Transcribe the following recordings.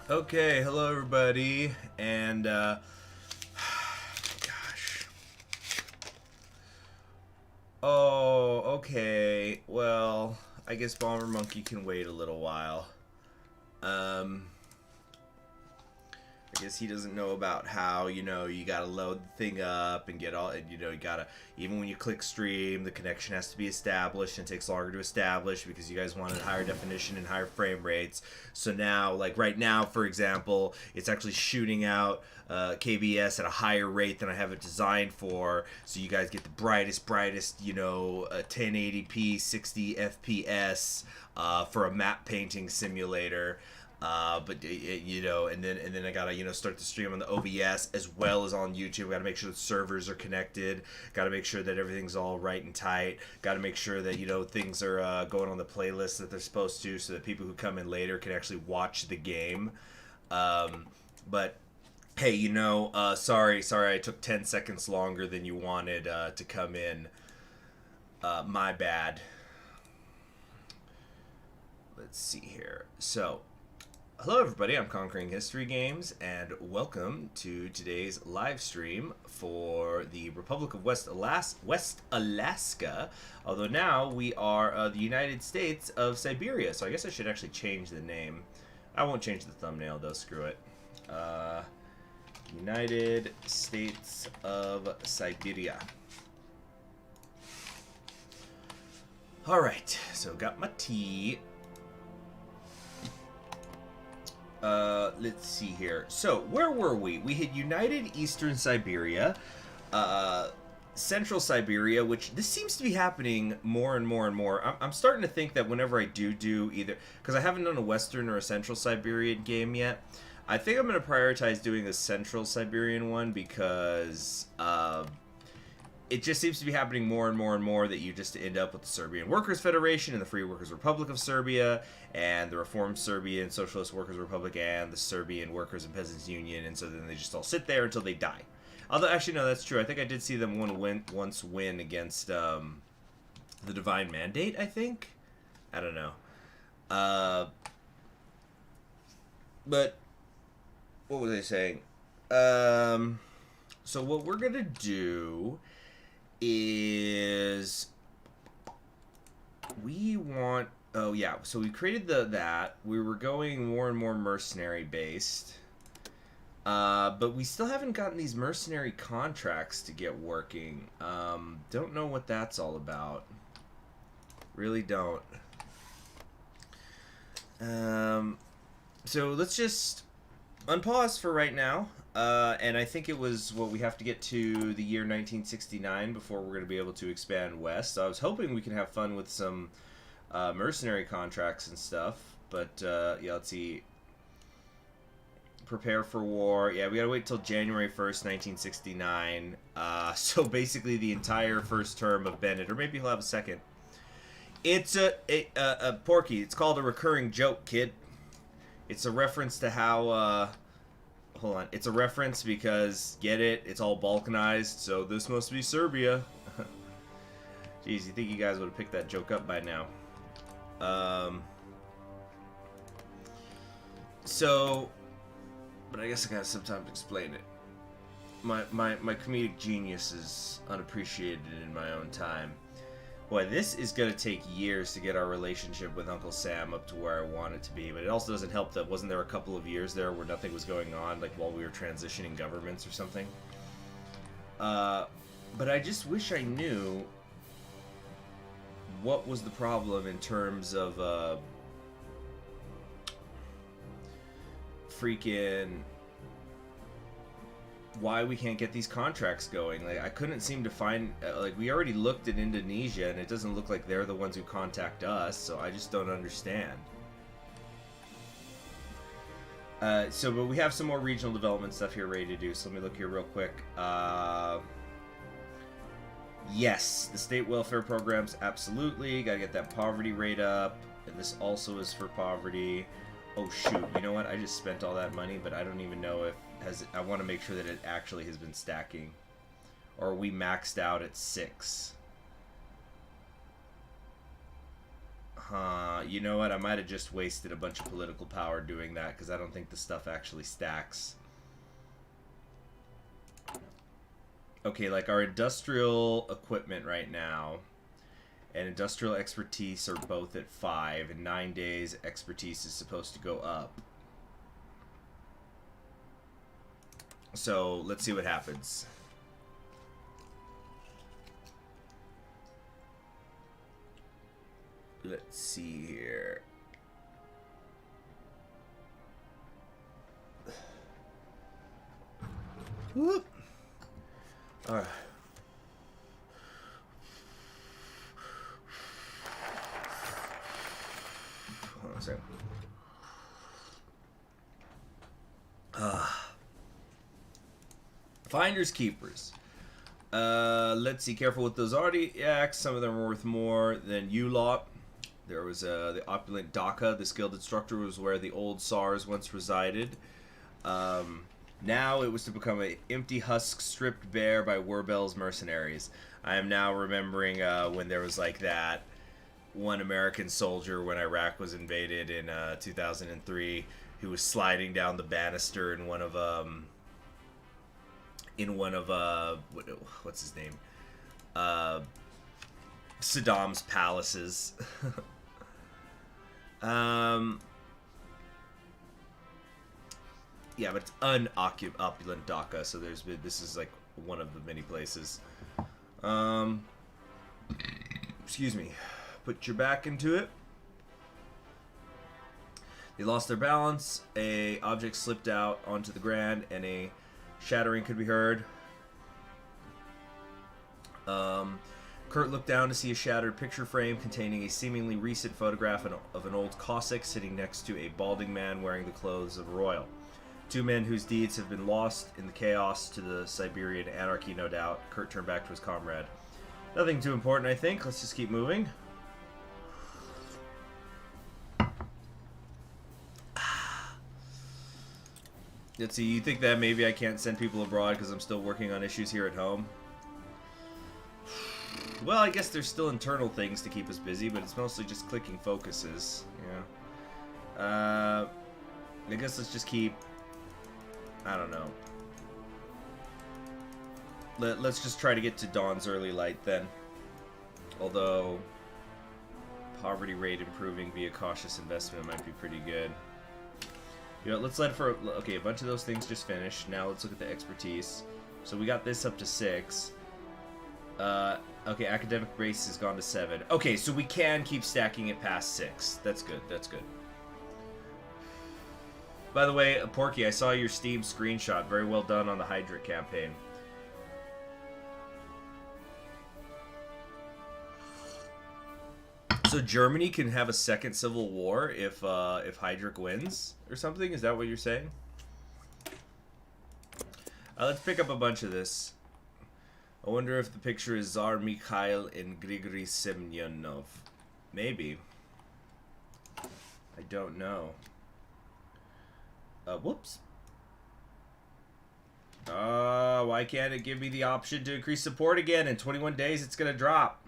Okay, hello everybody, and gosh, oh, okay. Well, I guess Bomber Monkey can wait a little while. Um, I guess he doesn't know about how, you gotta load the thing up and get all, and you gotta, even when you click stream, the connection has to be established and it takes longer to establish because you guys wanted higher definition and higher frame rates. So now, like right now, for example, it's actually shooting out KBS at a higher rate than I have it designed for. So you guys get the brightest, 1080p, 60 FPS for a map painting simulator. And then I gotta start the stream on the OBS as well as on YouTube. Gotta make sure the servers are connected. Gotta make sure that everything's all right and tight. Gotta make sure that things are going on the playlist that they're supposed to, so that people who come in later can actually watch the game. But hey, sorry, I took 10 seconds longer than you wanted to come in. My bad. Let's see here. So. Hello everybody, I'm Conquering History Games, and welcome to today's live stream for the Republic of West Alaska, although now we are the United States of Siberia, so I guess I should actually change the name. I won't change the thumbnail though, screw it. United States of Siberia. Alright, so got my tea. Let's see here. So, where were we? We had United Eastern Siberia, Central Siberia, which this seems to be happening more and more and more. I'm starting to think that whenever I do either, because I haven't done a Western or a Central Siberian game yet, I think I'm going to prioritize doing the Central Siberian one because, it just seems to be happening more and more and more that you just end up with the Serbian Workers' Federation and the Free Workers' Republic of Serbia and the Reformed Serbian Socialist Workers' Republic and the Serbian Workers' and Peasants' Union, and so then they just all sit there until they die. Although, actually, no, that's true. I think I did see them once win against the Divine Mandate, I think? I don't know. But, what was I saying? So what we're going to do is we want so we created that we were going more and more mercenary based, but we still haven't gotten these mercenary contracts to get working. Don't know what that's all about, really don't. So let's just unpause for right now. And I think it was we have to get to the year 1969 before we're going to be able to expand west. So I was hoping we could have fun with some mercenary contracts and stuff. But, yeah, let's see. Prepare for war. Yeah, we got to wait till January 1st, 1969. So basically the entire first term of Bennett, or maybe he'll have a second. It's a Porky. It's called a recurring joke, kid. It's a reference to how, hold on. It's a reference because, get it? It's all balkanized, so this must be Serbia. Jeez, you think you guys would have picked that joke up by now. But I guess I gotta sometimes explain it. My comedic genius is unappreciated in my own time. Boy, this is going to take years to get our relationship with Uncle Sam up to where I want it to be. But it also doesn't help that wasn't there a couple of years there where nothing was going on, like while we were transitioning governments or something. But I just wish I knew what was the problem in terms of freaking why we can't get these contracts going. Like, I couldn't seem to find, like, we already looked at Indonesia and it doesn't look like they're the ones who contact us, so I just don't understand. But we have some more regional development stuff here ready to do, so let me look here real quick. Yes, the state welfare programs, absolutely. Gotta get that poverty rate up, and this also is for poverty. Oh shoot, you know what? I just spent all that money, but I don't even know if I want to make sure that it actually has been stacking. Or are we maxed out at 6? You know what? I might have just wasted a bunch of political power doing that because I don't think the stuff actually stacks. Okay, like our industrial equipment right now and industrial expertise are both at 5. In 9 days, expertise is supposed to go up. So let's see what happens. Let's see here. Whoop. All right. Hold on a second. Finders keepers. Let's see. Careful with those artifacts. Some of them are worth more than you lot. There was the opulent Dhaka. This gilded structure was where the old Tsars once resided. Now it was to become an empty husk stripped bare by Wurbel's mercenaries. I am now remembering when there was like that one American soldier when Iraq was invaded in 2003 who was sliding down the banister in one of what's his name? Saddam's palaces. Yeah, but it's opulent Dhaka, so this is like one of the many places. Excuse me. Put your back into it. They lost their balance. A object slipped out onto the ground, and a shattering could be heard. Kurt looked down to see a shattered picture frame containing a seemingly recent photograph of an old Cossack sitting next to a balding man wearing the clothes of a royal. 2 men whose deeds have been lost in the chaos to the Siberian anarchy, no doubt. Kurt turned back to his comrade. Nothing too important, I think. Let's just keep moving. Let's see, you think that maybe I can't send people abroad because I'm still working on issues here at home? Well, I guess there's still internal things to keep us busy, but it's mostly just clicking focuses. Yeah. I guess let's just keep... I don't know. Let's just try to get to Dawn's early light then. Although, poverty rate improving via cautious investment might be pretty good. You know, let's let it for... Okay, a bunch of those things just finished. Now let's look at the expertise. So we got this up to 6. Okay, academic base has gone to 7. Okay, so we can keep stacking it past 6. That's good, that's good. By the way, Porky, I saw your Steam screenshot. Very well done on the Hydra campaign. So Germany can have a second civil war if Hydric wins or something? Is that what you're saying? Let's pick up a bunch of this. I wonder if the picture is Tsar Mikhail and Grigory Semyonov. Maybe. I don't know. Whoops. Why can't it give me the option to increase support again? In 21 days, it's gonna drop.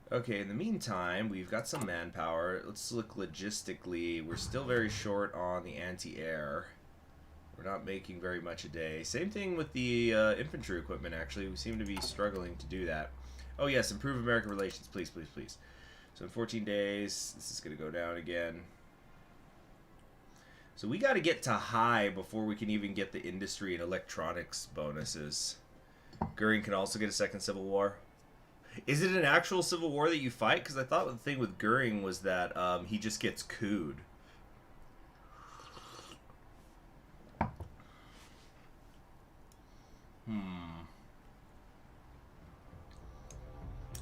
Okay, in the meantime, we've got some manpower. Let's look logistically. We're still very short on the anti-air. We're not making very much a day. Same thing with the infantry equipment, actually. We seem to be struggling to do that. Oh, yes, improve American relations. Please, please, please. So in 14 days, this is going to go down again. So we got to get to high before we can even get the industry and electronics bonuses. Goering can also get a second civil war. Is it an actual civil war that you fight? Because I thought the thing with Goering was that he just gets cooed.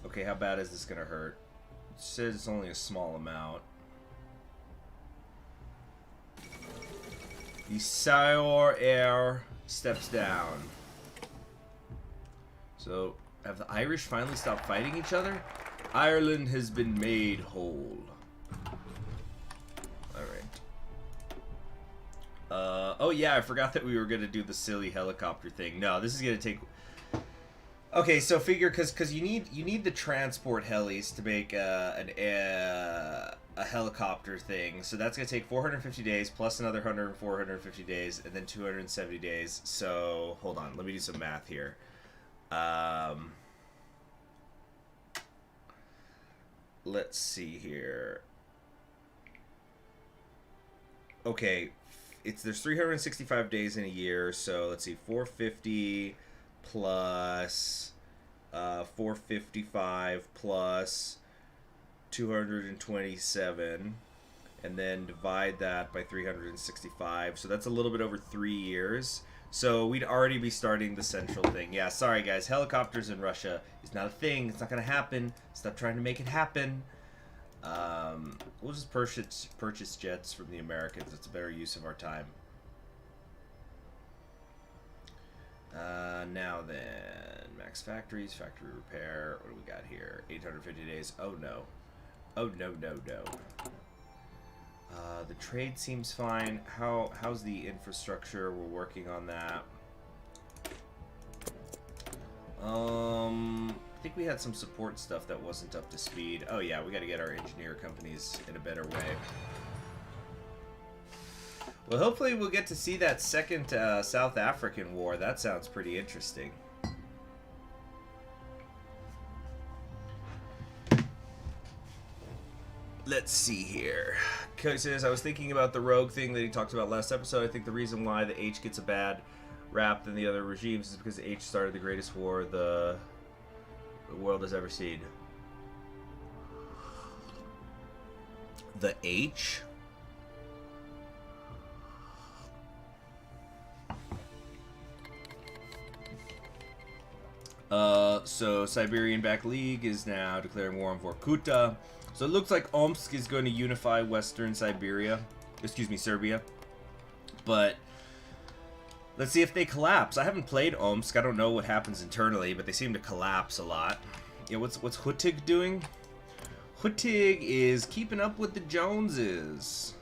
Okay, how bad is this going to hurt? It says it's only a small amount. The Sour Air steps down. So, have the Irish finally stopped fighting each other? Ireland has been made whole. Alright. Oh yeah, I forgot that we were going to do the silly helicopter thing. No, this is going to take... Okay, so figure because you need the transport helis to make a helicopter thing. So that's gonna take 450 days plus another 450 days, and then 270 days. So hold on, let me do some math here. Um, let's see here. Okay, there's 365 days in a year, so let's see, 450 plus 455 plus 227, and then divide that by 365. So that's a little bit over 3 years. So we'd already be starting the central thing. Yeah, sorry guys, helicopters in Russia is not a thing. It's not gonna happen. Stop trying to make it happen. We'll just purchase jets from the Americans. It's a better use of our time. Now then, max factories, factory repair. What do we got here? 850 days. Oh no. Oh no, no, no. The trade seems fine. How's the infrastructure? We're working on that. I think we had some support stuff that wasn't up to speed. Oh yeah, we got to get our engineer companies in a better way. Well, hopefully we'll get to see that second South African war. That sounds pretty interesting. Let's see here. Cody says, I was thinking about the rogue thing that he talked about last episode. I think the reason why the H gets a bad rap than the other regimes is because the H started the greatest war the world has ever seen. The H? So Siberian-backed League is now declaring war on Vorkuta. So it looks like Omsk is going to unify Western Siberia. Excuse me, Serbia. But let's see if they collapse. I haven't played Omsk. I don't know what happens internally, but they seem to collapse a lot. Yeah, what's Hutig doing? Hutig is keeping up with the Joneses.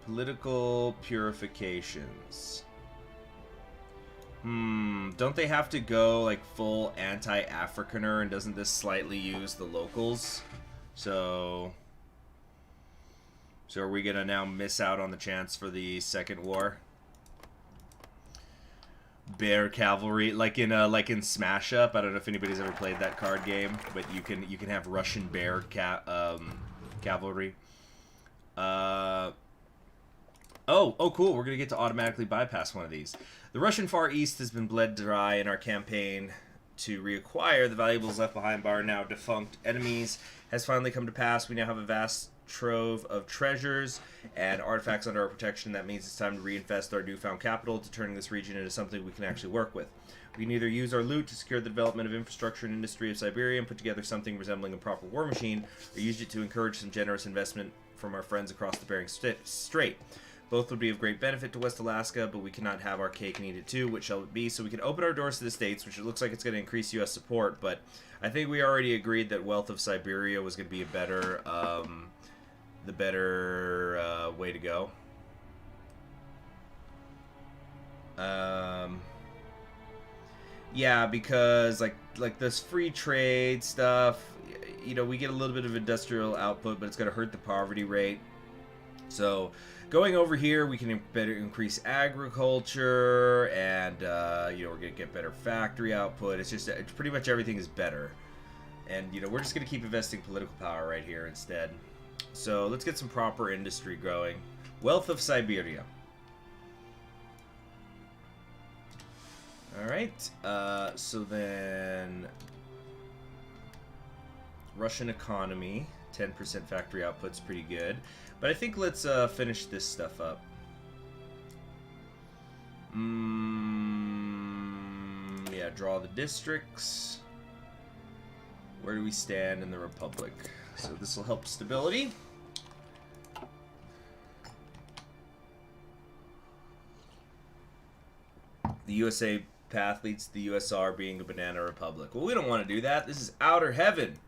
Political purifications. Don't they have to go like full anti-Africaner, and doesn't this slightly use the locals? So are we gonna now miss out on the chance for the second war? Bear cavalry, like in Smash Up. I don't know if anybody's ever played that card game, but you can have Russian bear cavalry. Oh, cool. We're going to get to automatically bypass one of these. The Russian Far East has been bled dry in our campaign to reacquire the valuables left behind by our now defunct enemies has finally come to pass. We now have a vast trove of treasures and artifacts under our protection. That means it's time to reinvest our newfound capital to turning this region into something we can actually work with. We can either use our loot to secure the development of infrastructure and industry of Siberia and put together something resembling a proper war machine, or use it to encourage some generous investment from our friends across the Bering Strait. Both would be of great benefit to West Alaska, but we cannot have our cake and eat it too. Which shall it be? So we can open our doors to the States, which it looks like it's going to increase U.S. support, but I think we already agreed that Wealth of Siberia was going to be a better, the better way to go. Yeah, because like this free trade stuff, you know, we get a little bit of industrial output, but it's going to hurt the poverty rate. So going over here, we can better increase agriculture, and you know, we're going to get better factory output. It's pretty much everything is better. And, you know, we're just going to keep investing political power right here instead. So let's get some proper industry growing. Wealth of Siberia. Alright, so then Russian economy, 10% factory output's pretty good. But I think let's finish this stuff up. Yeah, draw the districts. Where do we stand in the Republic? So this will help stability. The USA path leads to the USR being a banana republic. Well, we don't want to do that. This is outer heaven.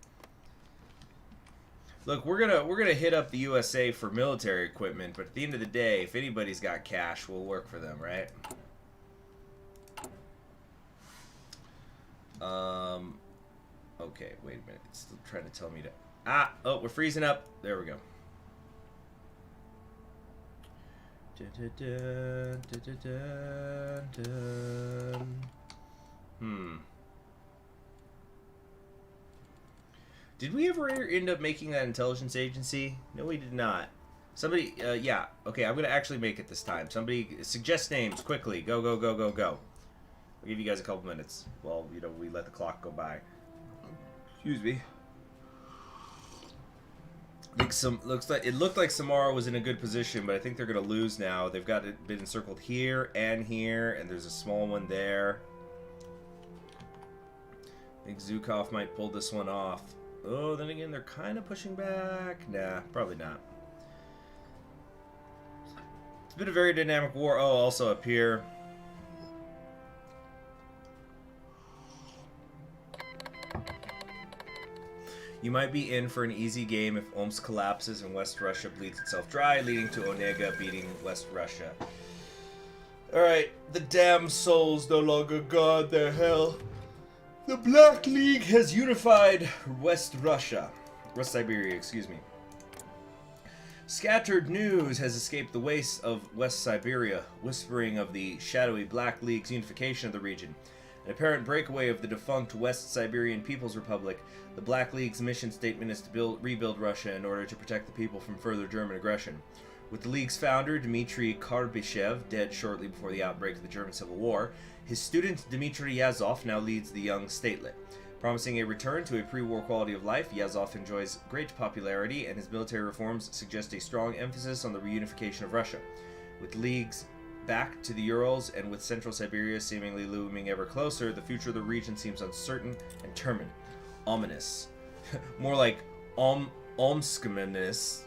Look, we're gonna hit up the USA for military equipment, but at the end of the day, if anybody's got cash, we'll work for them, right? Okay, wait a minute. It's still trying to tell me to... Ah! Oh, we're freezing up. There we go. Did we ever end up making that intelligence agency? No, we did not. Somebody, yeah. Okay, I'm going to actually make it this time. Somebody, suggest names, quickly. Go, go, go, go, go. I'll give you guys a couple minutes while, you know, we let the clock go by. Excuse me. I think it looked like Samara was in a good position, but I think they're going to lose now. They've got it been encircled here, and there's a small one there. I think Zukov might pull this one off. Oh, then again, they're kind of pushing back. Nah, probably not. It's been a very dynamic war. Oh, also up here. You might be in for an easy game if Omsk collapses and West Russia bleeds itself dry, leading to Onega beating West Russia. Alright, the damn souls no longer guard their hell. The Black League has unified West Siberia, excuse me. Scattered news has escaped the wastes of West Siberia, whispering of the shadowy Black League's unification of the region. An apparent breakaway of the defunct West Siberian People's Republic, the Black League's mission statement is to rebuild Russia in order to protect the people from further German aggression. With the League's founder, Dmitry Karbyshev, dead shortly before the outbreak of the German Civil War, his student Dmitry Yazov now leads the young statelet. Promising a return to a pre-war quality of life, Yazov enjoys great popularity, and his military reforms suggest a strong emphasis on the reunification of Russia. With League's back to the Urals, and with Central Siberia seemingly looming ever closer, the future of the region seems uncertain and turbid. Ominous. More like Omskominous.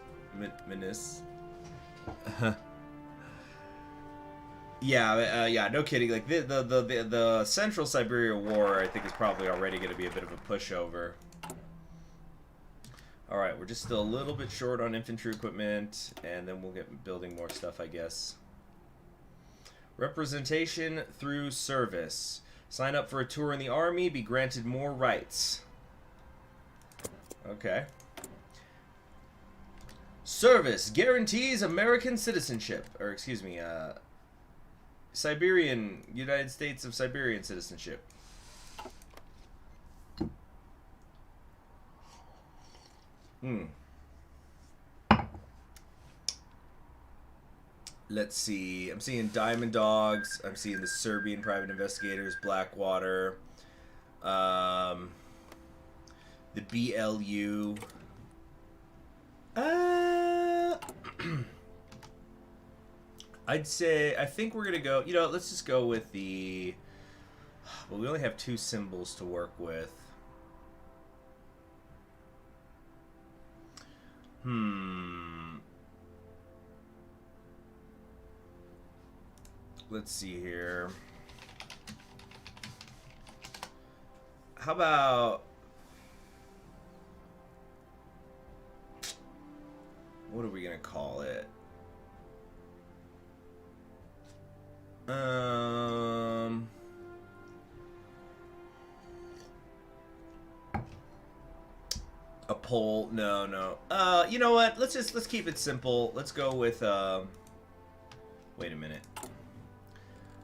Yeah, no kidding. Like the Central Siberia War, I think, is probably already going to be a bit of a pushover. All right, we're just still a little bit short on infantry equipment, and then we'll get building more stuff, I guess. Representation through service. Sign up for a tour in the army, be granted more rights. Okay. Service guarantees American citizenship. Or, excuse me, United States of Siberian citizenship. Let's see. I'm seeing Diamond Dogs. I'm seeing the Serbian private investigators, Blackwater, the BLU. I think we're gonna go. You know, let's just go with the. Well, we only have 2 symbols to work with. Let's see here. How about... What are we going to call it? A poll? No. You know what? Let's keep it simple. Let's go with wait a minute.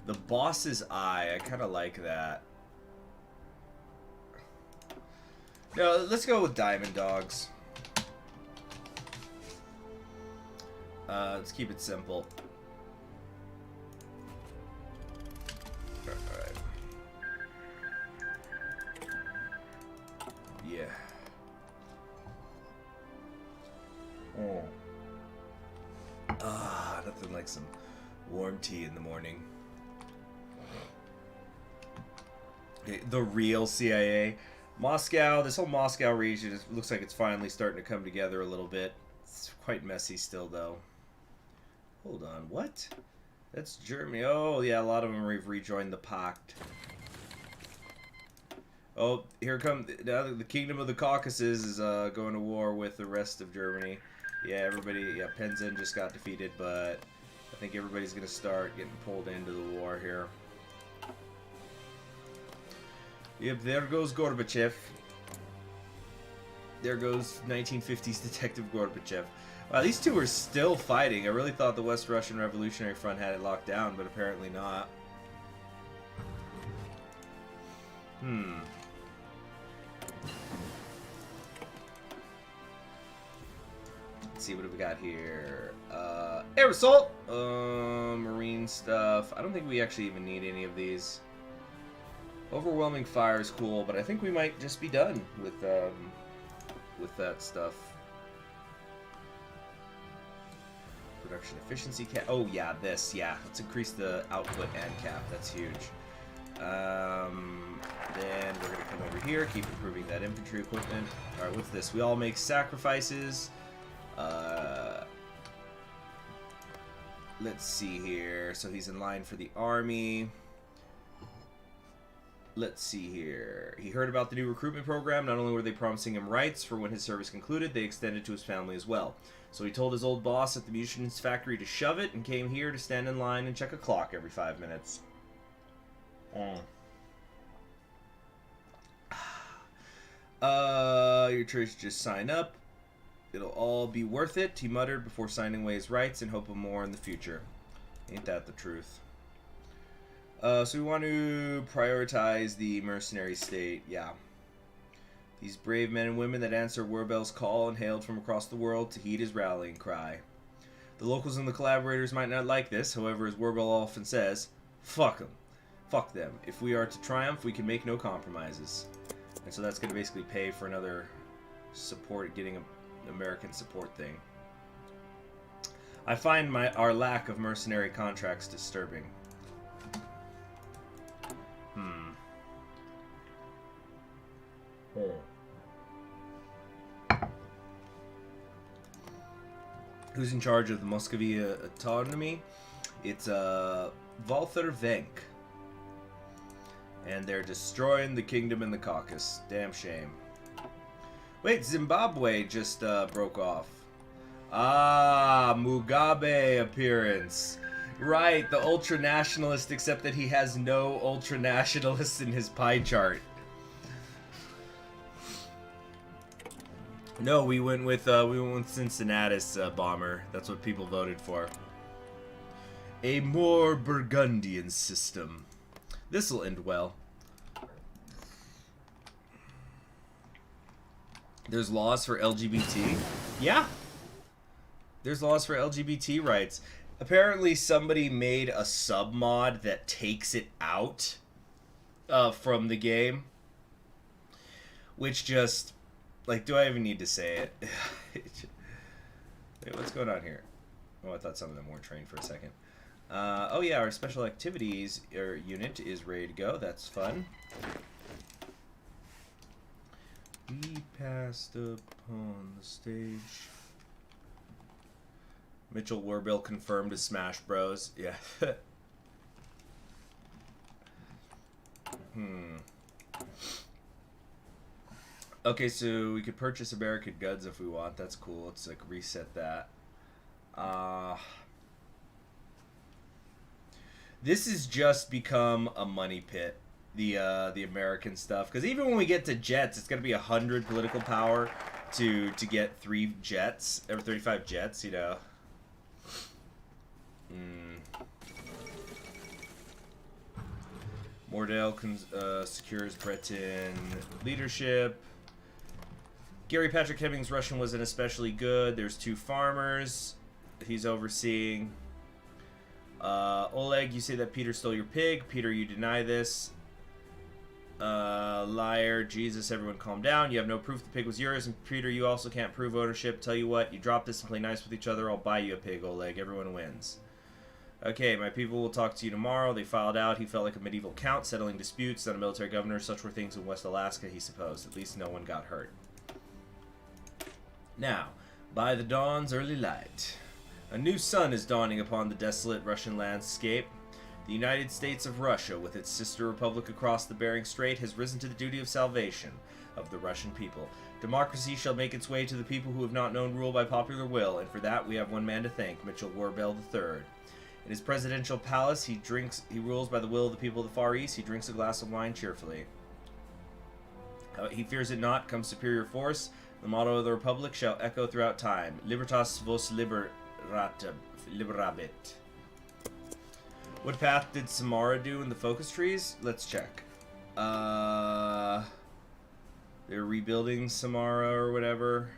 The boss's eye. I kind of like that. No, let's go with Diamond Dogs. Let's keep it simple. Alright. Yeah. Nothing like some warm tea in the morning. The real CIA. Moscow, this whole Moscow region looks like it's finally starting to come together a little bit. It's quite messy still, though. Hold on, what? That's Germany. Oh, yeah, a lot of them have rejoined the Pact. Oh, here come now the Kingdom of the Caucasus is going to war with the rest of Germany. Yeah, everybody. Yeah, Penzin just got defeated, but I think everybody's going to start getting pulled into the war here. Yep, there goes Gorbachev. There goes 1950s Detective Gorbachev. Wow, these two are still fighting. I really thought the West Russian Revolutionary Front had it locked down, but apparently not. Let's see, what do we got here? Air assault! Marine stuff. I don't think we actually even need any of these. Overwhelming fire is cool, but I think we might just be done with that stuff. Production efficiency cap. Oh yeah, this. Yeah, let's increase the output and cap. That's huge. Then we're gonna come over here, keep improving that infantry equipment. All right, what's this? We all make sacrifices. Let's see here. So he's in line for the army. Let's see here. He heard about the new recruitment program. Not only were they promising him rights for when his service concluded, they extended to his family as well. So he told his old boss at the munitions factory to shove it and came here to stand in line and check a clock every 5 minutes. Your church just sign up. It'll all be worth it, he muttered before signing away his rights in hope of more in the future. Ain't that the truth? So we want to prioritize the mercenary state, yeah. These brave men and women that answer Werbel's call and hailed from across the world to heed his rallying cry. The locals and the collaborators might not like this, however, as Werbel often says, fuck them. Fuck them. If we are to triumph, we can make no compromises. And so that's going to basically pay for another support, getting an American support thing. I find our lack of mercenary contracts disturbing. Who's in charge of the Muscovy autonomy? It's Walther Wenck. And they're destroying the kingdom in the Caucasus. Damn shame. Wait, Zimbabwe just broke off. Ah, Mugabe appearance. Right, the ultra-nationalist, except that he has no ultra-nationalists in his pie chart. No, we went with Cincinnatus bomber. That's what people voted for. A more Burgundian system. This'll end well. There's laws for LGBT. Yeah. There's laws for LGBT rights. Apparently somebody made a sub-mod that takes it out from the game. Which just... Like, do I even need to say it? Wait, what's going on here? Oh, I thought some of them weren't trained for a second. Oh yeah, our special activities unit is ready to go. That's fun. We passed upon the stage. Mitchell Werbel confirmed as Smash Bros. Yeah. Okay, so we could purchase American goods if we want. That's cool. Let's like reset that. This has just become a money pit. The American stuff, because even when we get to jets, it's gonna be 100 political power to get 3 jets or 35 jets. You know. Mordell secures Breton leadership. Gary Patrick Hemming's Russian wasn't especially good. There's 2 farmers he's overseeing. Oleg, you say that Peter stole your pig. Peter, you deny this. Liar. Jesus, everyone calm down. You have no proof the pig was yours. And Peter, you also can't prove ownership. Tell you what, you drop this and play nice with each other. I'll buy you a pig, Oleg. Everyone wins. Okay, my people will talk to you tomorrow. They filed out. He felt like a medieval count, settling disputes, not a military governor. Such were things in West Alaska, he supposed. At least no one got hurt. Now, by the dawn's early light, a new sun is dawning upon the desolate Russian landscape. The United States of Russia, with its sister republic across the Bering Strait, has risen to the duty of salvation of the Russian people. Democracy shall make its way to the people who have not known rule by popular will, and for that we have one man to thank, Mitchell Werbel III. In his presidential palace, he rules by the will of the people of the Far East. He drinks a glass of wine cheerfully. He fears it not, comes superior force. The motto of the Republic shall echo throughout time. Libertas vos liberabit. What path did Samara do in the focus trees? Let's check. They're rebuilding Samara or whatever.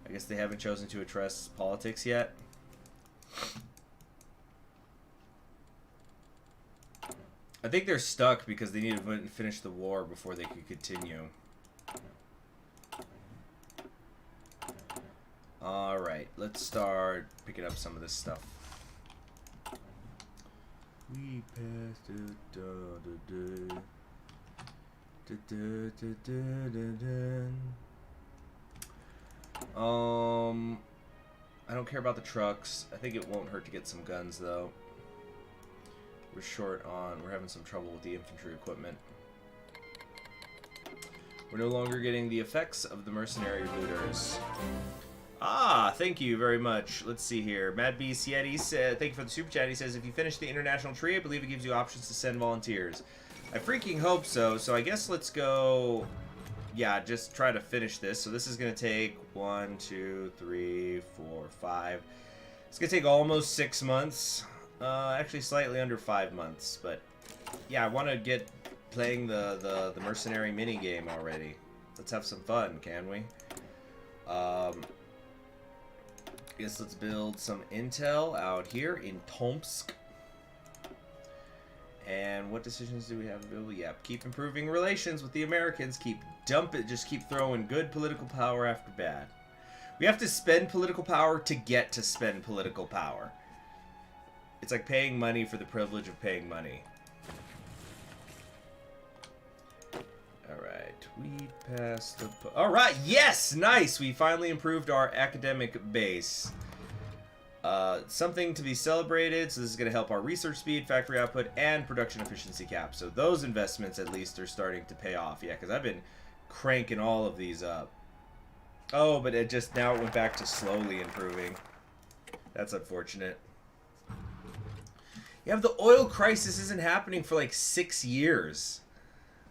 I guess they haven't chosen to address politics yet. I think they're stuck because they need to finish the war before they can continue. Alright, let's start picking up some of this stuff. We passed it. I don't care about the trucks. I think it won't hurt to get some guns, though. We're short on... We're having some trouble with the infantry equipment. We're no longer getting the effects of the mercenary looters. Ah, thank you very much. Let's see here. Mad B Sieti said, thank you for the super chat. He says, if you finish the international tree, I believe it gives you options to send volunteers. I freaking hope so. So I guess let's go... Yeah, just try to finish this. So this is going to take 1, 2, 3, 4, 5. It's going to take almost 6 months. Actually slightly under 5 months. But yeah, I want to get playing the mercenary mini game already. Let's have some fun, can we? I guess let's build some intel out here in Tomsk. And what decisions do we have available? Yeah, keep improving relations with the Americans. Just keep throwing good political power after bad. We have to spend political power to get to spend political power. It's like paying money for the privilege of paying money. Alright, we passed the... Alright, yes! Nice! We finally improved our academic base. Something to be celebrated, so this is going to help our research speed, factory output, and production efficiency cap. So those investments, at least, are starting to pay off. Yeah, because I've been cranking all of these up. Oh, but it just now it went back to slowly improving. That's unfortunate. Yeah, the oil crisis isn't happening for like 6 years.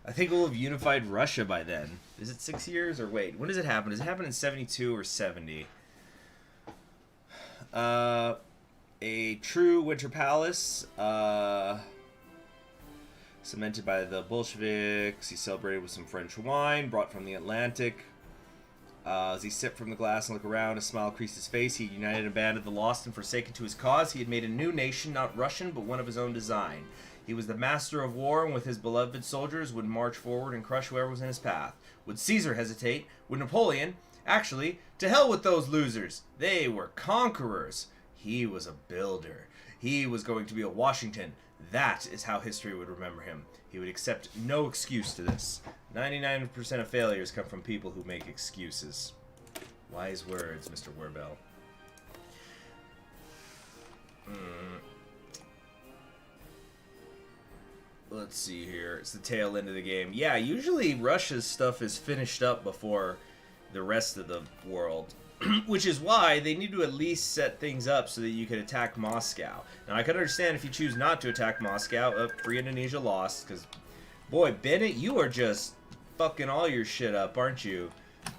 I think we'll have unified Russia by then. Is it 6 years? Or wait, when does it happen? Does it happen in 72 or 70? A true winter palace, cemented by the Bolsheviks. He celebrated with some French wine brought from the Atlantic. As he sipped from the glass and looked around, a smile creased his face. He had united a band of the lost and forsaken to his cause. He had made a new nation, not Russian, but one of his own design. He was the master of war, and with his beloved soldiers would march forward and crush whoever was in his path. Would Caesar hesitate? Would Napoleon? Actually, to hell with those losers. They were conquerors. He was a builder. He was going to be a Washington. That is how history would remember him. He would accept no excuse to this. 99% of failures come from people who make excuses. Wise words, Mr. Werbel. Let's see here. It's the tail end of the game. Yeah, usually Russia's stuff is finished up before the rest of the world. Which is why they need to at least set things up so that you can attack Moscow. Now, I can understand if you choose not to attack Moscow. Free Indonesia lost, because, boy, Bennett, you are just fucking all your shit up, aren't you?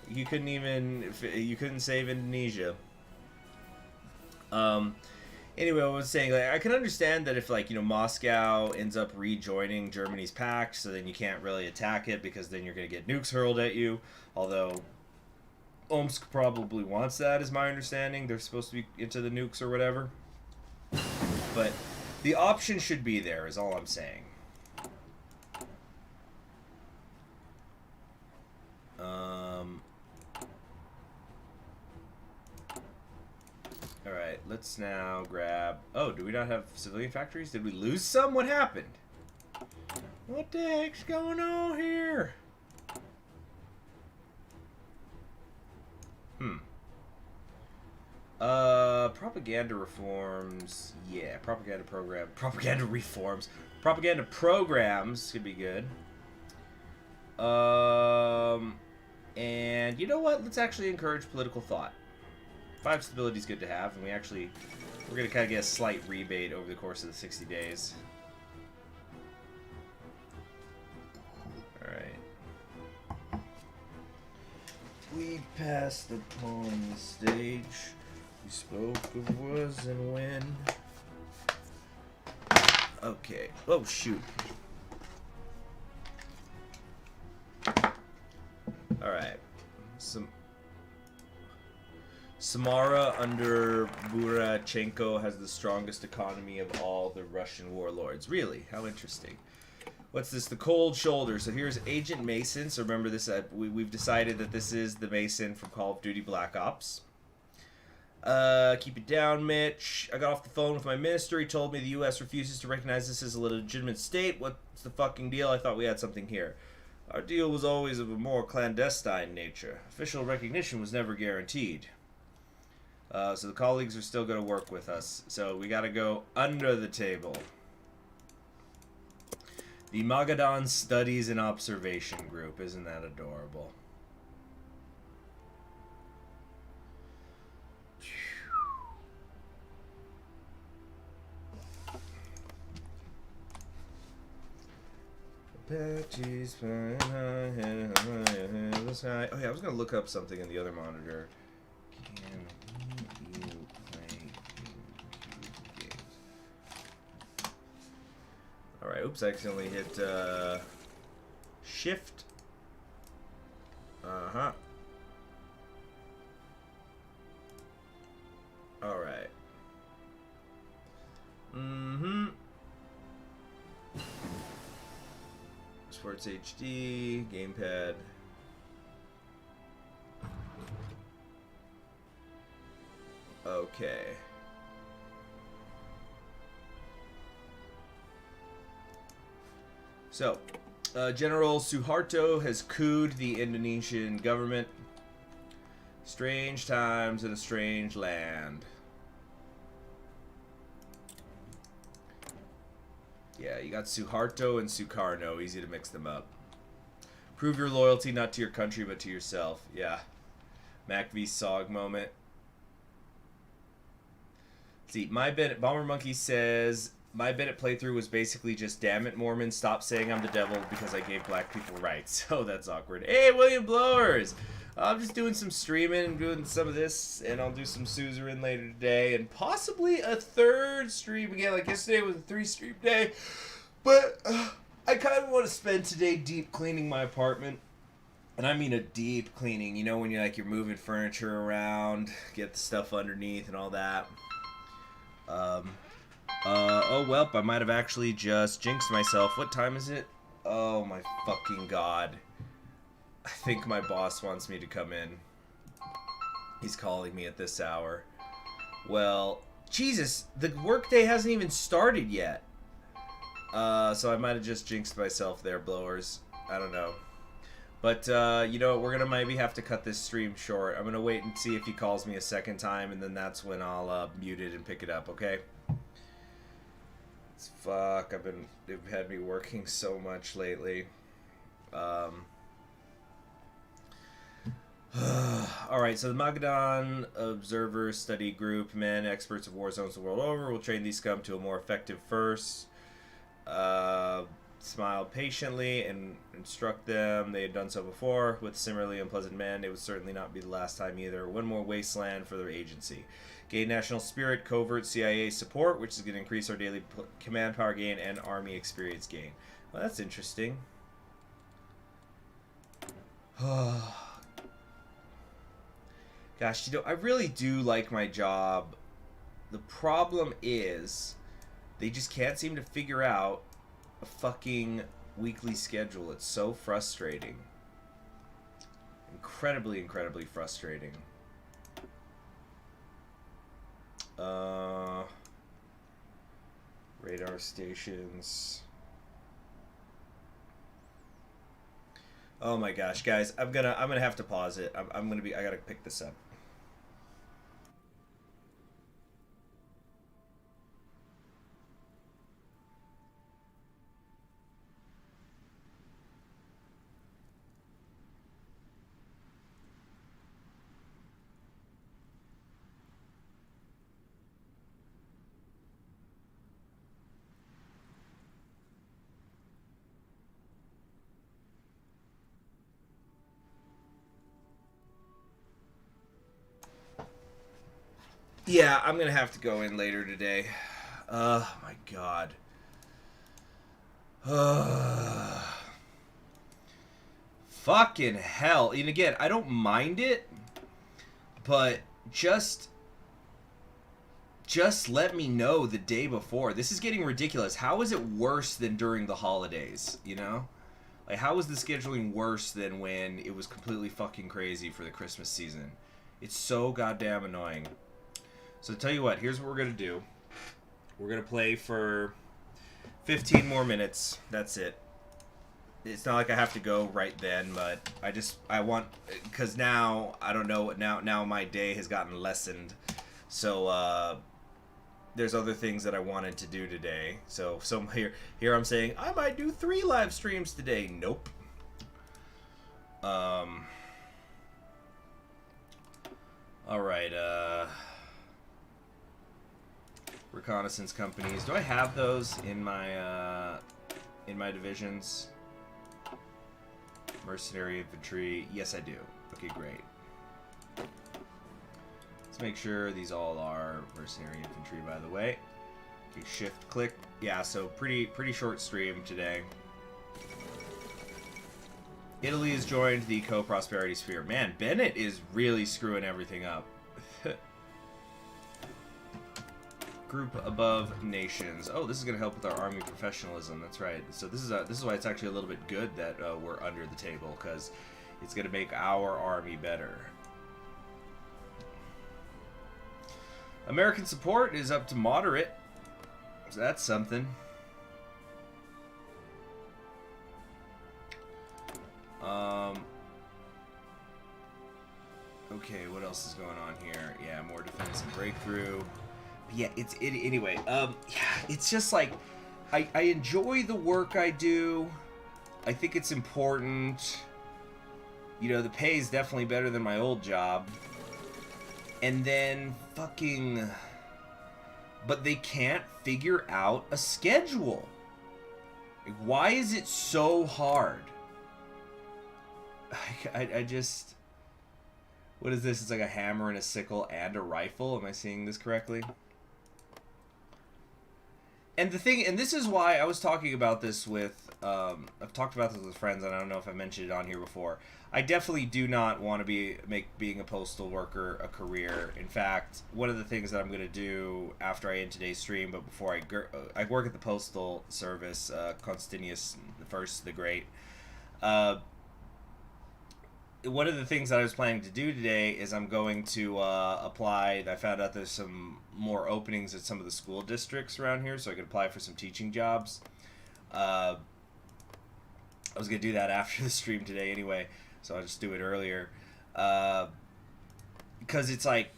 You couldn't save Indonesia. Anyway, I was saying, like, I can understand that if, like, Moscow ends up rejoining Germany's pact, so then you can't really attack it, because then you're going to get nukes hurled at you, although Omsk probably wants that, is my understanding. They're supposed to be into the nukes or whatever. But the option should be there, is all I'm saying. Alright, let's now grab... Oh, do we not have civilian factories? Did we lose some? What happened? What the heck's going on here? Propaganda reforms. Yeah, propaganda program. Propaganda reforms. Propaganda programs could be good. And you know what? Let's actually encourage political thought. 5 stability is good to have, and we're gonna kind of get a slight rebate over the course of the 60 days. Alright. Past upon the stage, we spoke of was and when. Okay. Oh, shoot. Alright. Samara under Burachenko has the strongest economy of all the Russian warlords. Really? How interesting. What's this? The cold shoulder. So here's Agent Mason. So remember this. We've decided that this is the Mason from Call of Duty Black Ops. Keep it down, Mitch. I got off the phone with my minister. He told me the U.S. refuses to recognize this as a legitimate state. What's the fucking deal? I thought we had something here. Our deal was always of a more clandestine nature. Official recognition was never guaranteed. So the colleagues are still going to work with us. So we got to go under the table. The Magadan Studies and Observation Group. Isn't that adorable? Apaches flying high in the sky. Oh yeah, I was going to look up something in the other monitor. Can you play games? Alright, oops, I accidentally hit shift. Uh-huh. Alright. Mm-hmm. Sports HD, gamepad. Okay. So, General Suharto has couped the Indonesian government. Strange times in a strange land. Yeah, you got Suharto and Sukarno. Easy to mix them up. Prove your loyalty not to your country, but to yourself. Yeah. Mac v. Sog moment. See, my Bennett Bomber Monkey says my Bennett playthrough was basically just damn it, Mormon, stop saying I'm the devil because I gave black people rights. Oh, that's awkward. Hey, William Blowers! I'm just doing some streaming and doing some of this, and I'll do some suzerain later today, and possibly a third stream again. Like yesterday was a 3-stream day, but I kind of want to spend today deep cleaning my apartment. And I mean a deep cleaning, you know, when you're moving furniture around, get the stuff underneath and all that. Oh, well, I might have actually just jinxed myself. What time is it? Oh, my fucking God. I think my boss wants me to come in. He's calling me at this hour. Well, Jesus, the workday hasn't even started yet. So I might have just jinxed myself there, Blowers. I don't know. But, you know, we're going to maybe have to cut this stream short. I'm going to wait and see if he calls me a second time, and then that's when I'll mute it and pick it up, okay? Fuck, they've had me working so much lately. Alright, so the Magadan Observer Study Group, men, experts of war zones the world over, will train these scum to a more effective first. Smile patiently and instruct them. They had done so before with similarly unpleasant men. It would certainly not be the last time either. One more wasteland for their agency. Gain national spirit, covert CIA support, which is going to increase our daily command power gain and army experience gain. Well, that's interesting. Gosh, you know, I really do like my job. The problem is they just can't seem to figure out a fucking weekly schedule. It's so frustrating. Incredibly, incredibly frustrating. Radar stations. Oh my gosh, guys, I'm gonna have to pause it. I gotta pick this up. Yeah, I'm gonna have to go in later today. Oh my god. Fucking hell. And again, I don't mind it, but just let me know the day before. This is getting ridiculous. How is it worse than during the holidays, you know? Like, how is the scheduling worse than when it was completely fucking crazy for the Christmas season? It's so goddamn annoying. So tell you what, here's what we're going to do. We're going to play for 15 more minutes. That's it. It's not like I have to go right then, but I want, because now, I don't know, now my day has gotten lessened. So, there's other things that I wanted to do today. So here I'm saying I might do 3 live streams today. Nope. All right. Reconnaissance companies. Do I have those in my divisions? Mercenary infantry. Yes, I do. Okay, great. Make sure these all are mercenary infantry, by the way. Okay, shift click. Yeah, so pretty short stream today. Italy has joined the co-prosperity sphere. Man, Bennett is really screwing everything up. Group above nations. Oh, this is going to help with our army professionalism. That's right. So this is why it's actually a little bit good that we're under the table, because it's going to make our army better. American support is up to moderate, so that's something. Okay, what else is going on here? Yeah, more defense and breakthrough. But yeah, anyway. Yeah, it's just like I enjoy the work I do. I think it's important. You know, the pay is definitely better than my old job. And then fucking... But they can't figure out a schedule. Like, why is it so hard? I just... What is this? It's like a hammer and a sickle and a rifle. Am I seeing this correctly? And the thing... And this is why I was talking about this with... I've talked about this with friends, and I don't know if I mentioned it on here before. I definitely do not want to make being a postal worker a career. In fact, one of the things that I'm going to do after I end today's stream, but before I work at the Postal Service, Constantinius I the Great. One of the things that I was planning to do today is I'm going to apply. I found out there's some more openings at some of the school districts around here, so I could apply for some teaching jobs. I was going to do that after the stream today anyway. So I'll just do it earlier. Because it's like,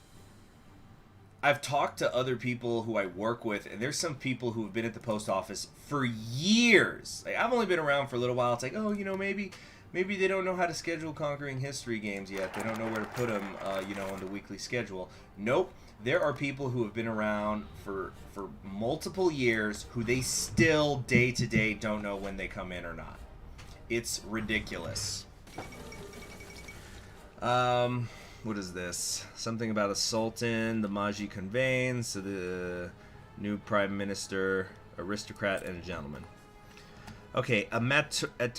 I've talked to other people who I work with, and there's some people who have been at the post office for years. Like, I've only been around for a little while. It's like, oh, you know, maybe they don't know how to schedule Conquering History games yet. They don't know where to put them, you know, on the weekly schedule. Nope. There are people who have been around for multiple years who they still, day to day, don't know when they come in or not. It's ridiculous. What is this? Something about a sultan, the Maji convenes, so the new prime minister, aristocrat, and a gentleman. Okay, a matryoshka.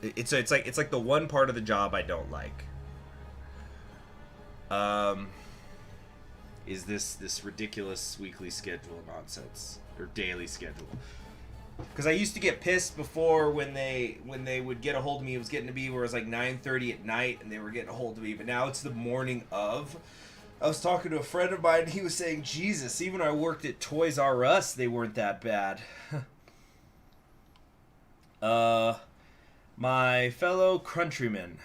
It's like the one part of the job I don't like. Is this ridiculous weekly schedule nonsense or daily schedule? Because I used to get pissed before when they would get a hold of me. It was getting to be where it was like 9:30 at night, and they were getting a hold of me. But now it's the morning of. I was talking to a friend of mine, and he was saying, Jesus, even when I worked at Toys R Us, they weren't that bad. My fellow countrymen,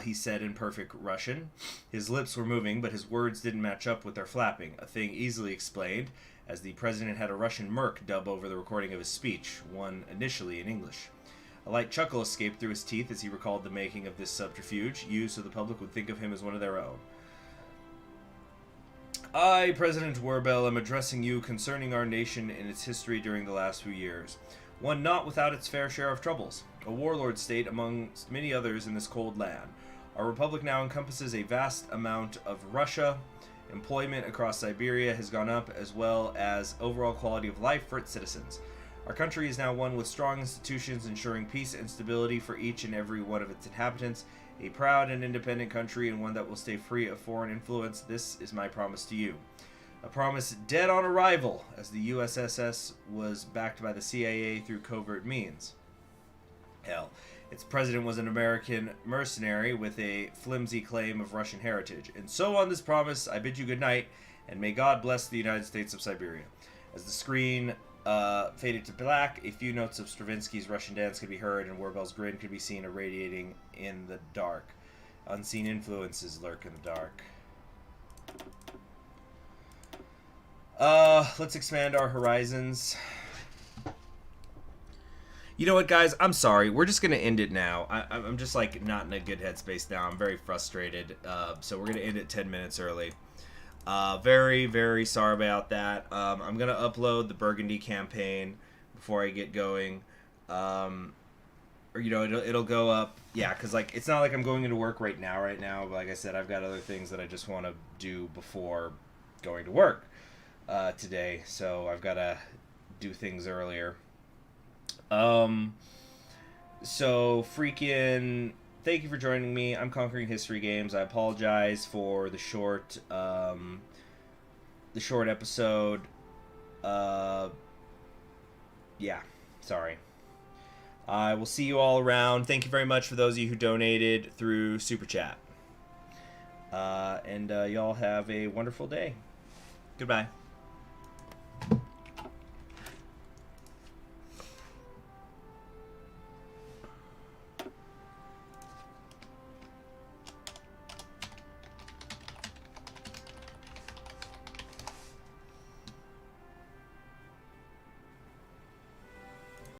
he said in perfect Russian. His lips were moving, but his words didn't match up with their flapping, a thing easily explained, as the president had a Russian murk dub over the recording of his speech, one initially in English. A light chuckle escaped through his teeth as he recalled the making of this subterfuge, used so the public would think of him as one of their own. I, President Werbel, am addressing you concerning our nation and its history during the last few years. One not without its fair share of troubles. A warlord state amongst many others in this cold land. Our republic now encompasses a vast amount of Russia, Employment across Siberia has gone up, as well as overall quality of life for its citizens. Our country is now one with strong institutions ensuring peace and stability for each and every one of its inhabitants. A proud and independent country, and one that will stay free of foreign influence. This is my promise to you. A promise dead on arrival, as the USSS was backed by the CIA through covert means. Hell, its president was an American mercenary with a flimsy claim of Russian heritage. And so on this promise, I bid you good night, and may God bless the United States of Siberia. As the screen faded to black, a few notes of Stravinsky's Russian dance could be heard, and Warbell's grin could be seen irradiating in the dark. Unseen influences lurk in the dark. Let's expand our horizons. You know what, guys? I'm sorry. We're just going to end it now. I'm just, like, not in a good headspace now. I'm very frustrated. So we're going to end it 10 minutes early. Very, very sorry about that. I'm going to upload the Burgundy campaign before I get going. Or, you know, it'll go up. Yeah, because, like, it's not like I'm going into work right now. But like I said, I've got other things that I just want to do before going to work today. So I've got to do things earlier. So freaking thank you for joining me. I'm Conquering History Games. I apologize for the short episode. Yeah, sorry. I will see you all around. Thank you very much for those of you who donated through Super Chat. And y'all have a wonderful day. Goodbye.